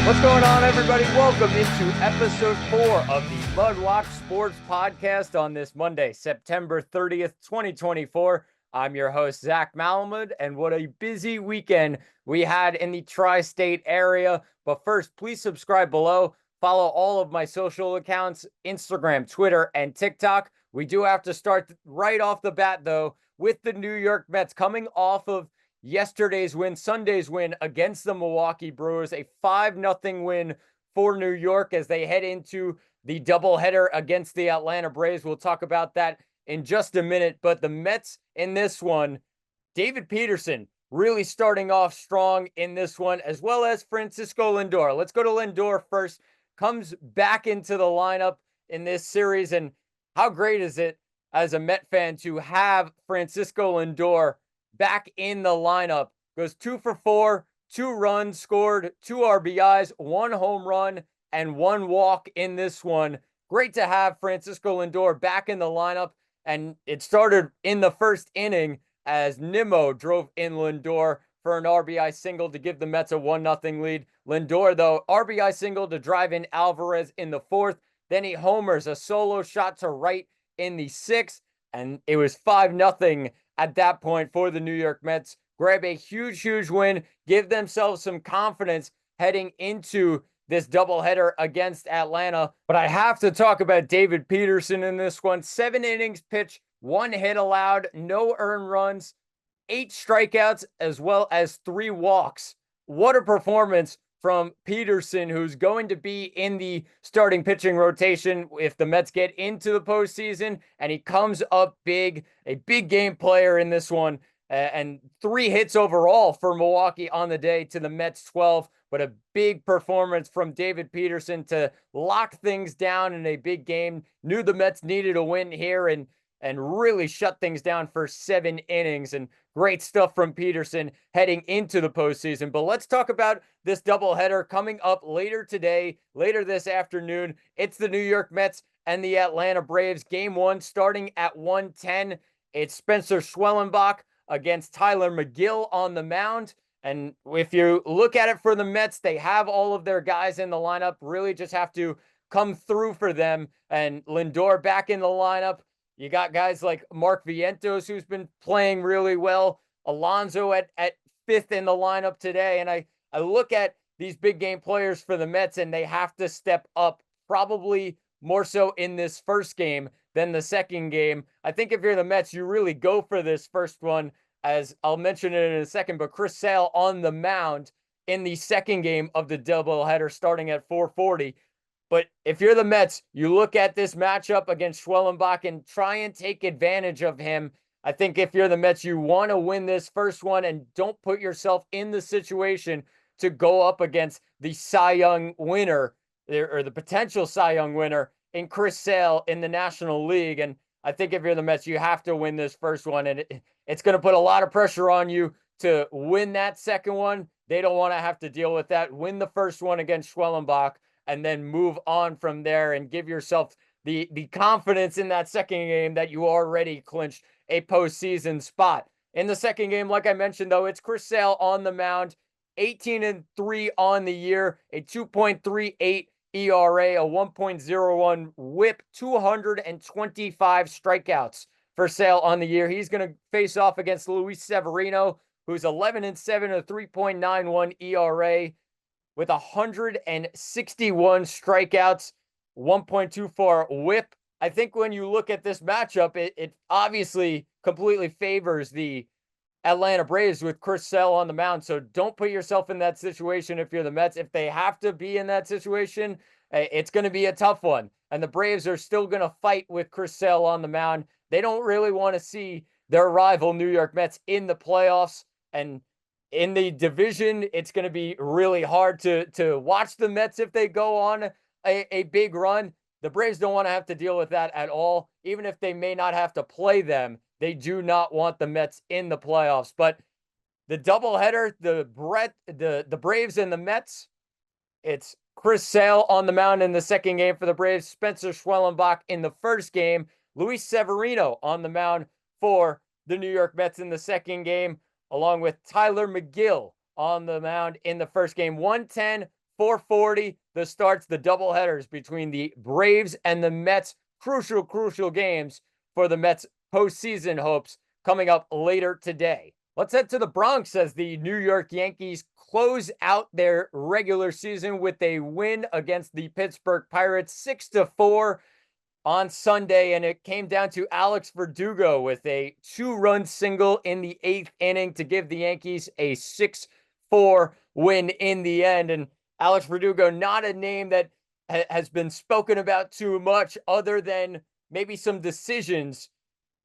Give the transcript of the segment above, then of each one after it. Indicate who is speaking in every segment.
Speaker 1: What's going on, everybody? Welcome into episode 4 of the MudWatch Sports Podcast on this Monday, September 30th, 2024. I'm your host, Zach Malamud, and what a busy weekend we had in the tri-state area. But first, please subscribe below. Follow all of my social accounts, Instagram, Twitter, and TikTok. We do have to start right off the bat, though, with the New York Mets coming off of yesterday's win, Sunday's win against the Milwaukee Brewers, a 5-0 win for New York as they head into the doubleheader against the Atlanta Braves. We'll talk about that in just a minute, but the Mets in this one, David Peterson really starting off strong in this one, as well as Francisco Lindor. Let's go to Lindor first. Comes back into the lineup in this series, and how great is it as a Met fan to have Francisco Lindor back in the lineup? Goes 2 for 4, 2 runs scored, 2 RBIs, 1 home run, and 1 walk in this one. Great to have Francisco Lindor back in the lineup, and it started in the first inning as Nimmo drove in Lindor for an RBI single to give the Mets a 1-0 lead. Lindor, though, RBI single to drive in Alvarez in the 4th. Then he homers a solo shot to right in the 6th, and it was 5-0 at that point for the New York Mets. Grab a huge win, give themselves some confidence heading into this doubleheader against Atlanta. But I have to talk about David Peterson in this one. 7 innings pitched, 1 hit allowed, no earned runs, 8 strikeouts, as well as 3 walks. What a performance from Peterson, who's going to be in the starting pitching rotation if the Mets get into the postseason, and he comes up big, a big game player in this one, and 3 hits overall for Milwaukee on the day to the Mets 12, but a big performance from David Peterson to lock things down in a big game. Knew the Mets needed a win here and really shut things down for 7 innings, and great stuff from Peterson heading into the postseason. But let's talk about this doubleheader coming up later today, later this afternoon. It's the New York Mets and the Atlanta Braves. Game 1 starting at 1:10. It's Spencer Schwellenbach against Tyler McGill on the mound. And if you look at it for the Mets, they have all of their guys in the lineup. Really just have to come through for them. And Lindor back in the lineup. You got guys like Mark Vientos, who's been playing really well. Alonso at 5th in the lineup today. And I look at these big game players for the Mets, and they have to step up probably more so in this first game than the second game. I think if you're the Mets, you really go for this first one, as I'll mention it in a second, but Chris Sale on the mound in the second game of the doubleheader starting at 4:40. But if you're the Mets, you look at this matchup against Schwellenbach and try and take advantage of him. I think if you're the Mets, you want to win this first one and don't put yourself in the situation to go up against the Cy Young winner or the potential Cy Young winner in Chris Sale in the National League. And I think if you're the Mets, you have to win this first one. And it's going to put a lot of pressure on you to win that second one. They don't want to have to deal with that. Win the first one against Schwellenbach, and then move on from there and give yourself the confidence in that second game that you already clinched a postseason spot. In the second game, like I mentioned, though, it's Chris Sale on the mound, 18-3 on the year, a 2.38 ERA, a 1.01 whip, 225 strikeouts for Sale on the year. He's going to face off against Luis Severino, who's 11-7, a 3.91 ERA, with 161 strikeouts, 1.24 whip. I think when you look at this matchup, it obviously completely favors the Atlanta Braves with Chris Sale on the mound. So don't put yourself in that situation if you're the Mets. If they have to be in that situation, it's going to be a tough one. And the Braves are still going to fight with Chris Sale on the mound. They don't really want to see their rival New York Mets in the playoffs. And in the division, it's going to be really hard to watch the Mets if they go on a big run. The Braves don't want to have to deal with that at all. Even if they may not have to play them, they do not want the Mets in the playoffs. But the doubleheader, the Braves and the Mets, it's Chris Sale on the mound in the second game for the Braves, Spencer Schwellenbach in the first game, Luis Severino on the mound for the New York Mets in the second game, along with Tyler McGill on the mound in the first game. 110, 4:40, the starts, the doubleheaders between the Braves and the Mets. Crucial games for the Mets postseason hopes coming up later today. Let's head to the Bronx as the New York Yankees close out their regular season with a win against the Pittsburgh Pirates 6-4 on Sunday, and it came down to Alex Verdugo with a 2-run single in the 8th inning to give the Yankees a 6-4 win in the end. And Alex Verdugo, not a name that has been spoken about too much other than maybe some decisions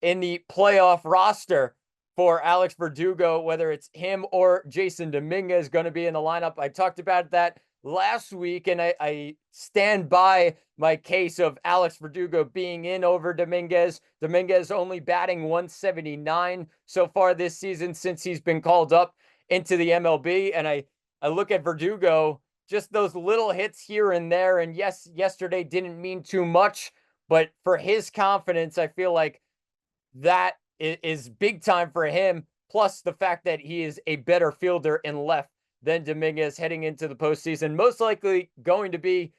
Speaker 1: in the playoff roster for Alex Verdugo, whether it's him or Jason Dominguez going to be in the lineup. I talked about that last week, and I stand by my case of Alex Verdugo being in over Dominguez. Dominguez only batting 179 so far this season since he's been called up into the MLB. And I look at Verdugo, just those little hits here and there. And yes, yesterday didn't mean too much, but for his confidence, I feel like that is big time for him. Plus the fact that he is a better fielder in left than Dominguez heading into the postseason. Most likely going to be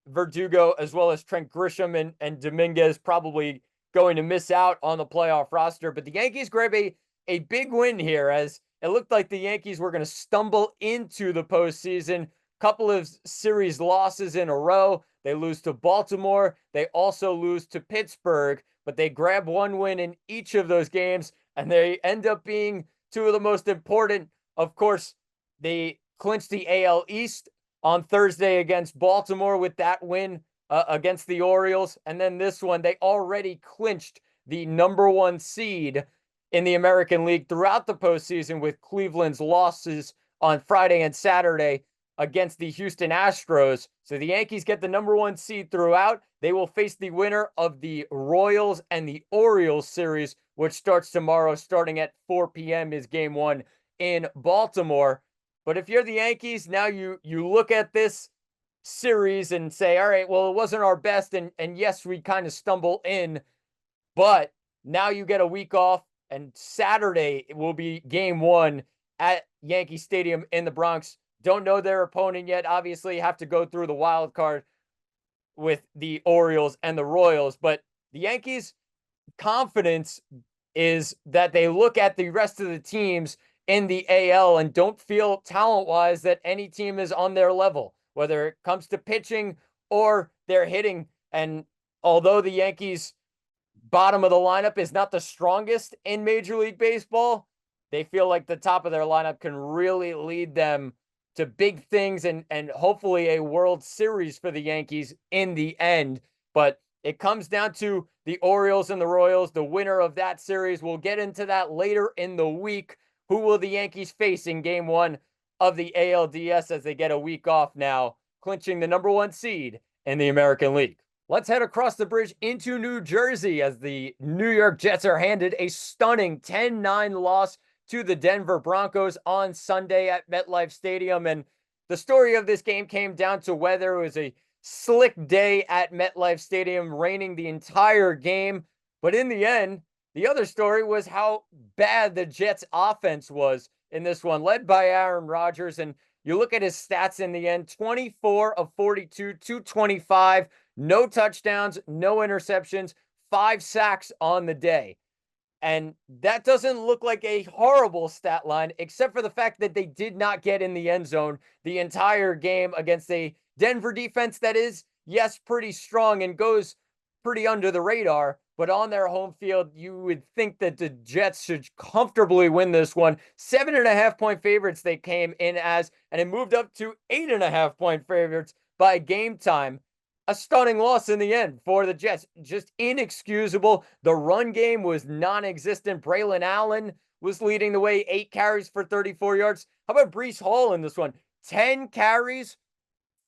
Speaker 1: Verdugo as well as Trent Grisham, and Dominguez probably going to miss out on the playoff roster. But the Yankees grab a big win here, as it looked like the Yankees were going to stumble into the postseason. Couple of series losses in a row. They lose to Baltimore. They also lose to Pittsburgh, but they grab one win in each of those games, and they end up being two of the most important. Of course, they clinched the AL East on Thursday against Baltimore with that win against the Orioles. And then this one, they already clinched the number 1 seed in the American League throughout the postseason with Cleveland's losses on Friday and Saturday against the Houston Astros. So the Yankees get the number 1 seed throughout. They will face the winner of the Royals and the Orioles series, which starts tomorrow. Starting at 4 p.m. is game 1 in Baltimore. But if you're the Yankees, now you look at this series and say, all right, well, it wasn't our best. And yes, we kind of stumble in, but now you get a week off, and Saturday it will be game 1 at Yankee Stadium in the Bronx. Don't know their opponent yet. Obviously, have to go through the wild card with the Orioles and the Royals. But the Yankees' confidence is that they look at the rest of the teams in the AL and don't feel talent-wise that any team is on their level, whether it comes to pitching or their hitting. And although the Yankees' bottom of the lineup is not the strongest in Major League Baseball, they feel like the top of their lineup can really lead them to big things and hopefully a World Series for the Yankees in the end. But it comes down to the Orioles and the Royals, the winner of that series. We'll get into that later in the week. Who will the Yankees face in game 1 of the ALDS as they get a week off now, clinching the number 1 seed in the American League? Let's head across the bridge into New Jersey as the New York Jets are handed a stunning 10-9 loss to the Denver Broncos on Sunday at MetLife Stadium. And the story of this game came down to weather. It was a slick day at MetLife Stadium, raining the entire game. But in the end, the other story was how bad the Jets offense was in this one, led by Aaron Rodgers. And you look at his stats in the end, 24 of 42, 225, no touchdowns, no interceptions, 5 sacks on the day. And that doesn't look like a horrible stat line, except for the fact that they did not get in the end zone the entire game against a Denver defense that is, yes, pretty strong and goes pretty under the radar. But on their home field, you would think that the Jets should comfortably win this one. 7.5-point favorites they came in as, and it moved up to 8.5-point favorites by game time. A stunning loss in the end for the Jets. Just inexcusable. The run game was non-existent. Braylon Allen was leading the way, 8 carries for 34 yards. How about Breece Hall in this one? 10 carries,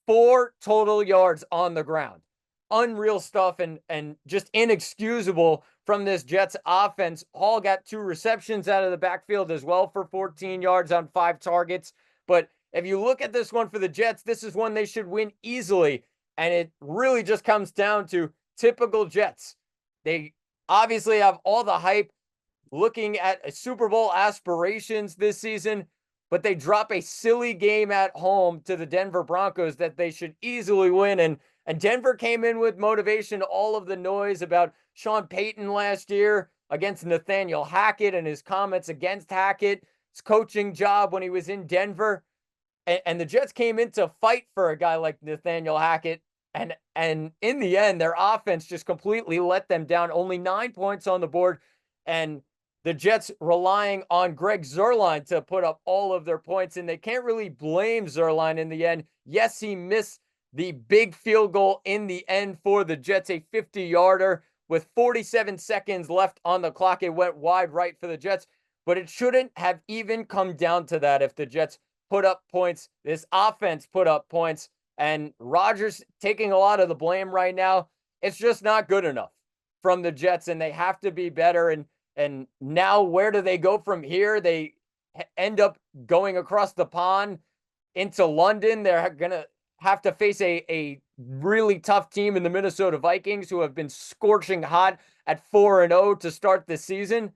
Speaker 1: 4 total yards on the ground. Unreal stuff and just inexcusable from this Jets offense. Hall got 2 receptions out of the backfield as well for 14 yards on 5 targets. But if you look at this one for the Jets, this is one they should win easily. And it really just comes down to typical Jets. They obviously have all the hype looking at Super Bowl aspirations this season, but they drop a silly game at home to the Denver Broncos that they should easily win. And Denver came in with motivation. All of the noise about Sean Payton last year against Nathaniel Hackett and his comments against Hackett's coaching job when he was in Denver. And the Jets came in to fight for a guy like Nathaniel Hackett. And in the end, their offense just completely let them down. Only 9 points on the board. And the Jets relying on Greg Zuerlein to put up all of their points. And they can't really blame Zuerlein in the end. Yes, he missed the big field goal in the end for the Jets, a 50-yarder with 47 seconds left on the clock. It went wide right for the Jets, but it shouldn't have even come down to that if the Jets put up points. This offense put up points, and Rodgers taking a lot of the blame right now. It's just not good enough from the Jets, and they have to be better. And now where do they go from here? They end up going across the pond into London. They're going to have to face a really tough team in the Minnesota Vikings, who have been scorching hot at 4-0 to start the season.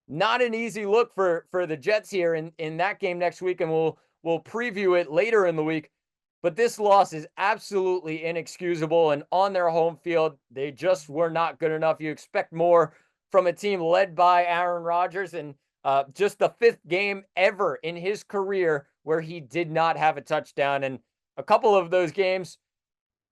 Speaker 1: Not an easy look for the Jets here in that game next week, and we'll preview it later in the week. But this loss is absolutely inexcusable, and on their home field, they just were not good enough. You expect more from a team led by Aaron Rodgers, and just the 5th game ever in his career where he did not have a touchdown. And a couple of those games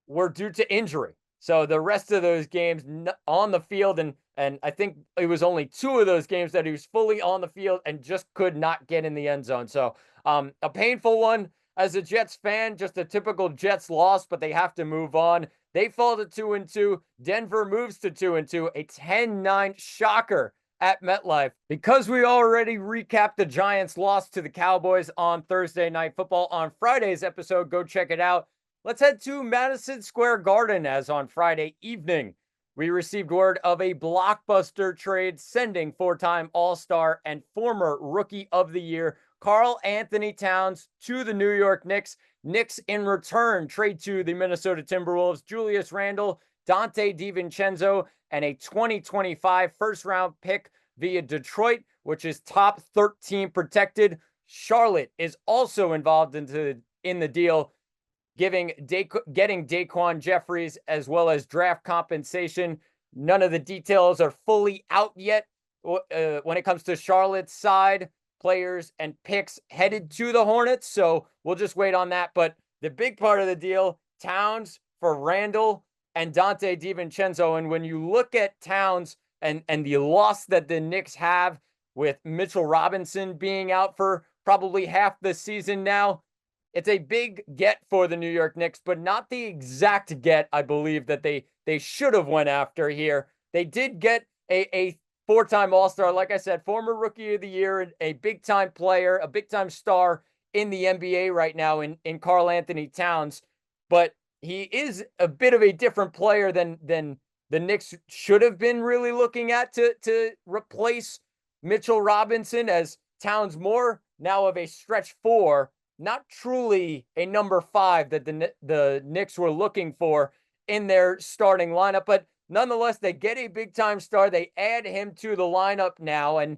Speaker 1: were due to injury. So the rest of those games on the field, and I think it was only 2 of those games that he was fully on the field and just could not get in the end zone. So a painful one as a Jets fan, just a typical Jets loss, but they have to move on. They fall to 2-2. Denver moves to 2-2, a 10-9 shocker at MetLife. Because we already recapped the Giants' loss to the Cowboys on Thursday Night Football on Friday's episode, go check it out. Let's head to Madison Square Garden, as on Friday evening, we received word of a blockbuster trade sending 4-time All-Star and former Rookie of the Year Karl-Anthony Towns to the New York Knicks. Knicks, in return, trade to the Minnesota Timberwolves Julius Randle, Dante DiVincenzo, and a 2025 first-round pick via Detroit, which is top 13 protected. Charlotte is also involved in the deal, getting Daquan Jeffries as well as draft compensation. None of the details are fully out yet when it comes to Charlotte's side. Players and picks headed to the Hornets, so we'll just wait on that. But the big part of the deal, Towns for Randle and Dante DiVincenzo. And when you look at Towns and the loss that the Knicks have with Mitchell Robinson being out for probably half the season now, it's a big get for the New York Knicks, but not the exact get, I believe, that they should have went after here. They did get a 4-time All-Star, like I said, former Rookie of the Year, a big-time player, a big-time star in the NBA right now in Karl-Anthony Towns. But he is a bit of a different player than the Knicks should have been really looking at to replace Mitchell Robinson, as Towns more now of a stretch 4, not truly a number 5 that the Knicks were looking for in their starting lineup. But nonetheless, they get a big-time star. They add him to the lineup now. And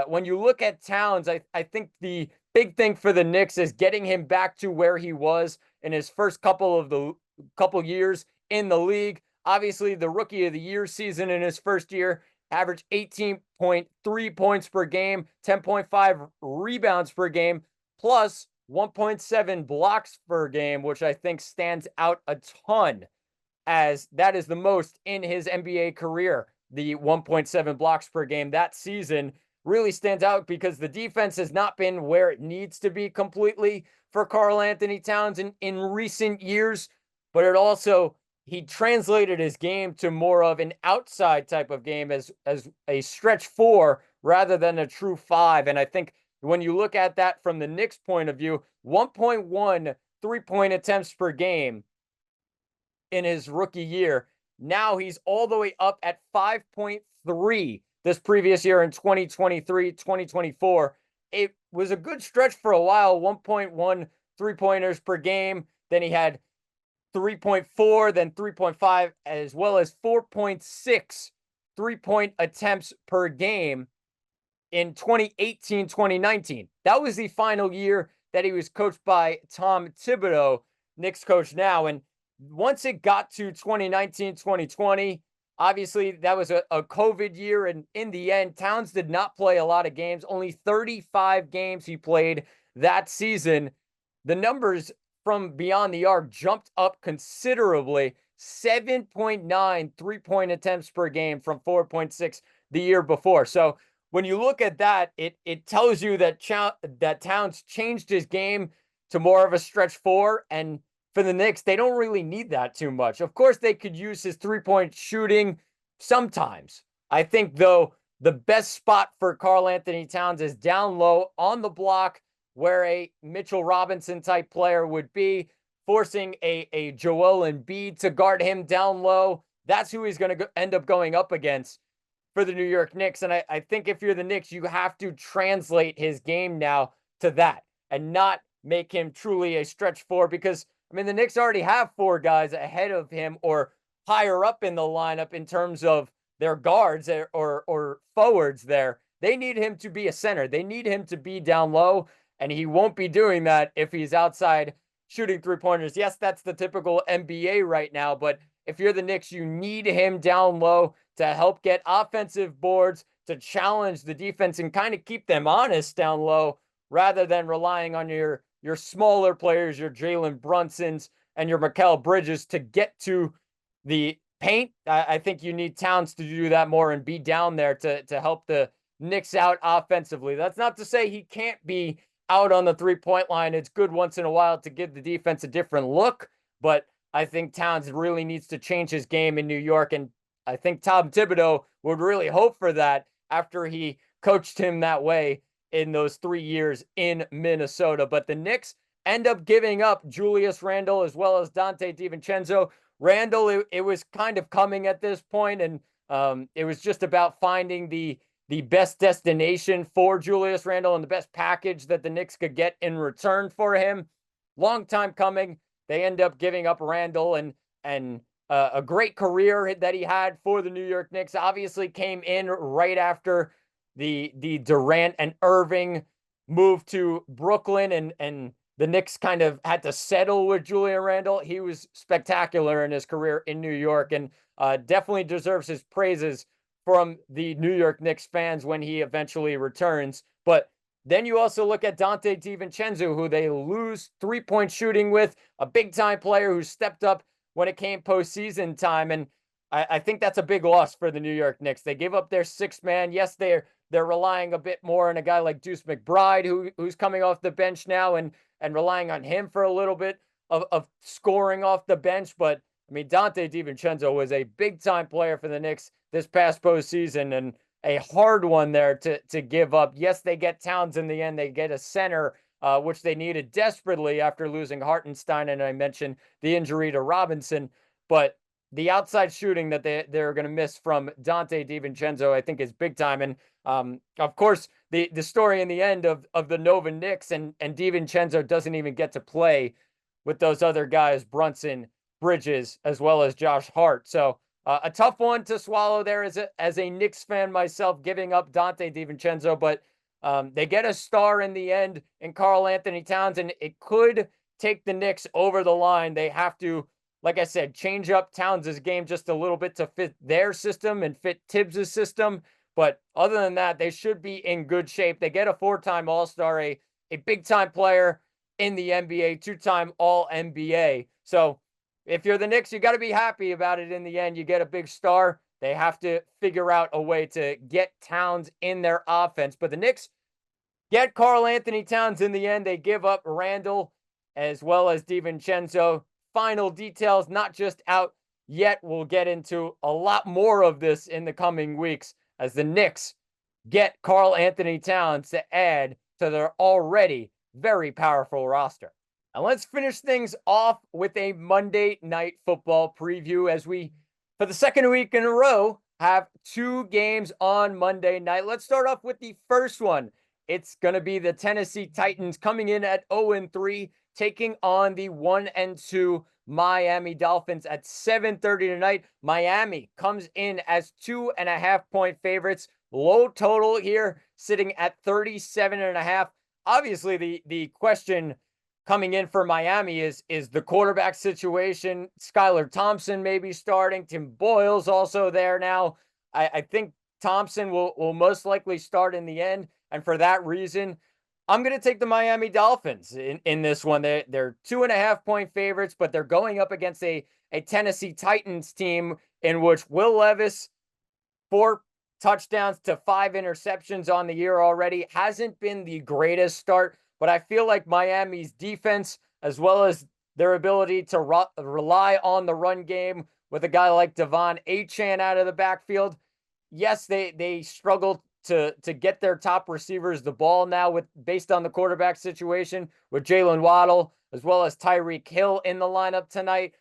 Speaker 1: when you look at Towns, I think the big thing for the Knicks is getting him back to where he was in his first couple years in the league. Obviously, the Rookie of the Year season in his first year averaged 18.3 points per game, 10.5 rebounds per game, plus 1.7 blocks per game, which I think stands out a ton, as that is the most in his NBA career. The 1.7 blocks per game that season really stands out because the defense has not been where it needs to be completely for Karl-Anthony Towns in recent years, but it also, he translated his game to more of an outside type of game as a stretch 4 rather than a true 5. And I think when you look at that from the Knicks' point of view, 1.1 3-point attempts per game in his rookie year. Now he's all the way up at 5.3 this previous year in 2023, 2024. It was a good stretch for a while, 1.1 3-pointers per game. Then he had 3.4, then 3.5, as well as 4.6 3-point attempts per game. in 2018, 2019. That was the final year that he was coached by Tom Thibodeau, Knicks coach now. And once it got to 2019, 2020, obviously that was a COVID year. And in the end, Towns did not play a lot of games, only 35 games he played that season. The numbers from beyond the arc jumped up considerably. 7.9 3-point attempts per game from 4.6 the year before. So when you look at that, it tells you that that Towns changed his game to more of a stretch four. And for the Knicks, they don't really need that too much. Of course, they could use his 3-point shooting sometimes. I think, though, the best spot for Karl-Anthony Towns is down low on the block, where a Mitchell Robinson type player would be, forcing a Joel Embiid to guard him down low. That's who he's going to end up going up against for the New York Knicks. And I think if you're the Knicks, you have to translate his game now to that and not make him truly a stretch four, because, I mean, the Knicks already have 4 guys ahead of him or higher up in the lineup in terms of their guards or forwards there. They need him to be a center. They need him to be down low, and he won't be doing that if he's outside shooting 3-pointers. Yes, that's the typical NBA right now, but if you're the Knicks, you need him down low to help get offensive boards, to challenge the defense and kind of keep them honest down low, rather than relying on your smaller players, your Jalen Brunsons and your Mikal Bridges to get to the paint. I think you need Towns to do that more and be down there to help the Knicks out offensively. That's not to say he can't be out on the 3-point line. It's good once in a while to give the defense a different look, but I think Towns really needs to change his game in New York, and I think Tom Thibodeau would really hope for that after he coached him that way in those 3 years in Minnesota. But the Knicks end up giving up Julius Randle as well as Dante DiVincenzo. Randle, it was kind of coming at this point, and it was just about finding the best destination for Julius Randle and the best package that the Knicks could get in return for him. Long time coming. They end up giving up Randle, and a great career that he had for the New York Knicks. Obviously came in right after the Durant and Irving moved to Brooklyn, and the Knicks kind of had to settle with Julius Randle. He was spectacular in his career in New York, and definitely deserves his praises from the New York Knicks fans when he eventually returns. But then you also look at Dante DiVincenzo, who they lose 3-point shooting with, a big-time player who stepped up when it came postseason time. And I think that's a big loss for the New York Knicks. They gave up their 6th man. Yes, they're relying a bit more on a guy like Deuce McBride, who's coming off the bench now, and relying on him for a little bit of scoring off the bench. But, I mean, Dante DiVincenzo was a big-time player for the Knicks this past postseason, and a hard one there to give up. Yes, they get Towns in the end. They get a center, which they needed desperately after losing Hartenstein, and I mentioned the injury to Robinson. But the outside shooting that they're going to miss from Dante DiVincenzo, I think, is big time. And of course, the story in the end of the Nova Knicks, and DiVincenzo doesn't even get to play with those other guys, Brunson, Bridges, as well as Josh Hart. So a tough one to swallow there as a Knicks fan myself, giving up Dante DiVincenzo, but they get a star in the end in Karl-Anthony Towns, and it could take the Knicks over the line. They have to, like I said, change up Towns' game just a little bit to fit their system and fit Tibbs' system. But other than that, they should be in good shape. They get a 4-time All-Star, a big-time player in the NBA, 2-time All-NBA. So if you're the Knicks, you got to be happy about it in the end. You get a big star. They have to figure out a way to get Towns in their offense. But the Knicks get Karl-Anthony Towns in the end. They give up Randle as well as DiVincenzo. Final details not just out yet. We'll get into a lot more of this in the coming weeks as the Knicks get Karl-Anthony Towns to add to their already very powerful roster. Now let's finish things off with a Monday Night Football preview, as we, for the second week in a row, have 2 games on Monday night. Let's start off with the first one. It's going to be the Tennessee Titans coming in at 0-3, taking on the 1-2 Miami Dolphins at 7:30 tonight. Miami comes in as 2.5-point favorites. low total here, sitting at 37.5. Obviously, the question coming in for Miami is the quarterback situation. Skylar Thompson may be starting. Tim Boyle's also there now. I think Thompson will most likely start in the end. And for that reason, I'm going to take the Miami Dolphins in this one. They're 2.5-point favorites, but they're going up against a Tennessee Titans team in which Will Levis, 4 touchdowns to 5 interceptions on the year already, hasn't been the greatest start, but I feel like Miami's defense, as well as their ability to rely on the run game with a guy like Devon Achane out of the backfield. Yes, they struggled to get their top receivers the ball now based on the quarterback situation with Jalen Waddle as well as Tyreek Hill in the lineup tonight.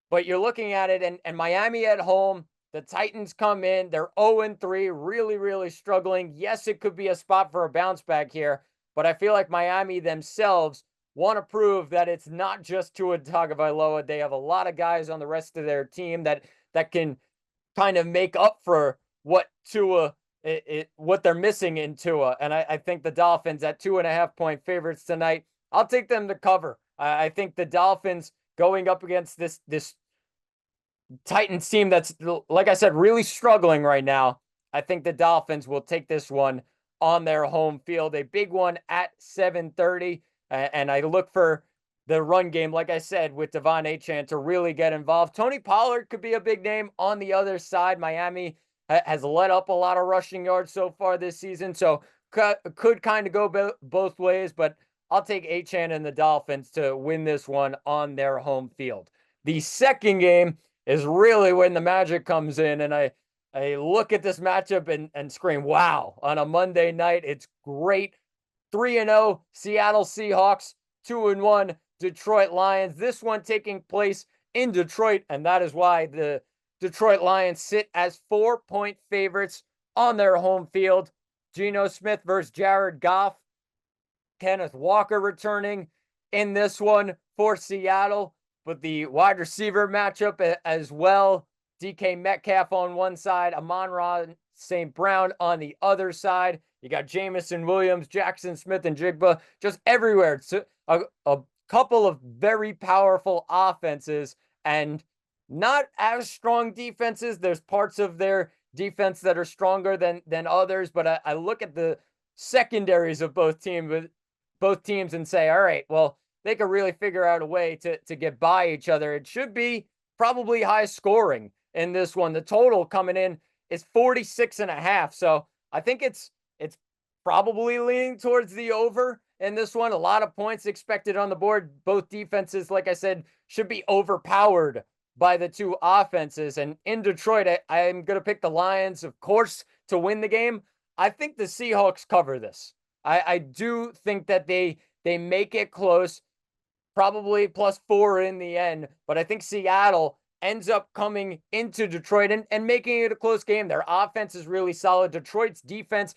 Speaker 1: But you're looking at it, and Miami at home, the Titans come in, they're 0-3, really, really struggling. Yes, it could be a spot for a bounce back here, but I feel like Miami themselves want to prove that it's not just Tua Tagovailoa. They have a lot of guys on the rest of their team that can kind of make up for what what they're missing in Tua. And I think the Dolphins at 2.5-point favorites tonight, I'll take them to cover. I think the Dolphins going up against this Titans team that's, like I said, really struggling right now. I think the Dolphins will take this one on their home field. A big one at 7:30. And I look for the run game, like I said, with Devon Achane to really get involved. Tony Pollard could be a big name on the other side. Miami has let up a lot of rushing yards so far this season, so could kind of go both ways, but I'll take Achane and the Dolphins to win this one on their home field. The second game is really when the magic comes in, and I look at this matchup and scream, wow, on a Monday night. It's great. 3-0 Seattle Seahawks, 2-1 Detroit Lions. This one taking place in Detroit, and that is why the Detroit Lions sit as 4-point favorites on their home field. Geno Smith versus Jared Goff. Kenneth Walker returning in this one for Seattle, but the wide receiver matchup as well. DK Metcalf on one side, Amon-Ra St. Brown on the other side. You got Jamison Williams, Jackson Smith, and Jigba just everywhere. It's a couple of very powerful offenses and not as strong defenses. There's parts of their defense that are stronger than others, but I look at the secondaries of both teams and say, all right, well, they could really figure out a way to get by each other. It should be probably high scoring in this one. The total coming in is 46.5. So I think it's probably leaning towards the over in this one. A lot of points expected on the board. Both defenses, like I said, should be overpowered by the two offenses. And in Detroit, I'm going to pick the Lions, of course, to win the game. I think the Seahawks cover this. I do think that they make it close, probably +4 in the end. But I think Seattle ends up coming into Detroit and making it a close game. Their offense is really solid. Detroit's defense,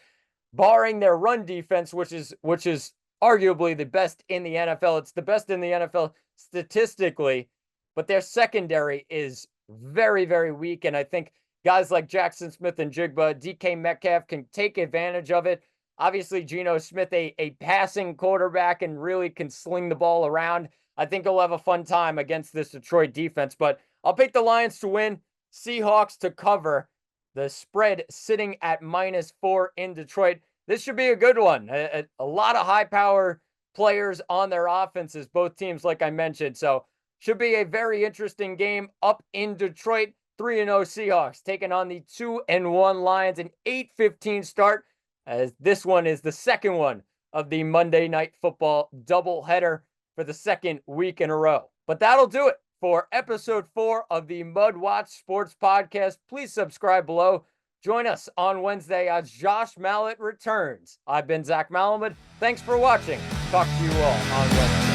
Speaker 1: barring their run defense, which is arguably the best in the NFL. It's the best in the NFL statistically, but their secondary is very, very weak. And I think guys like Jackson Smith and Jigba, DK Metcalf can take advantage of it. Obviously, Geno Smith, a passing quarterback and really can sling the ball around. I think he'll have a fun time against this Detroit defense, but I'll pick the Lions to win, Seahawks to cover. The spread sitting at -4 in Detroit. This should be a good one. A lot of high power players on their offenses, both teams, like I mentioned. So should be a very interesting game up in Detroit. 3-0 Seahawks taking on the 2-1 Lions. An 8:15 start, as this one is the second one of the Monday Night Football doubleheader for the second week in a row. But that'll do it for episode 4 of the MudWatch Sports Podcast. Please subscribe below. Join us on Wednesday as Josh Mallett returns. I've been Zach Malamud. Thanks for watching. Talk to you all on Wednesday.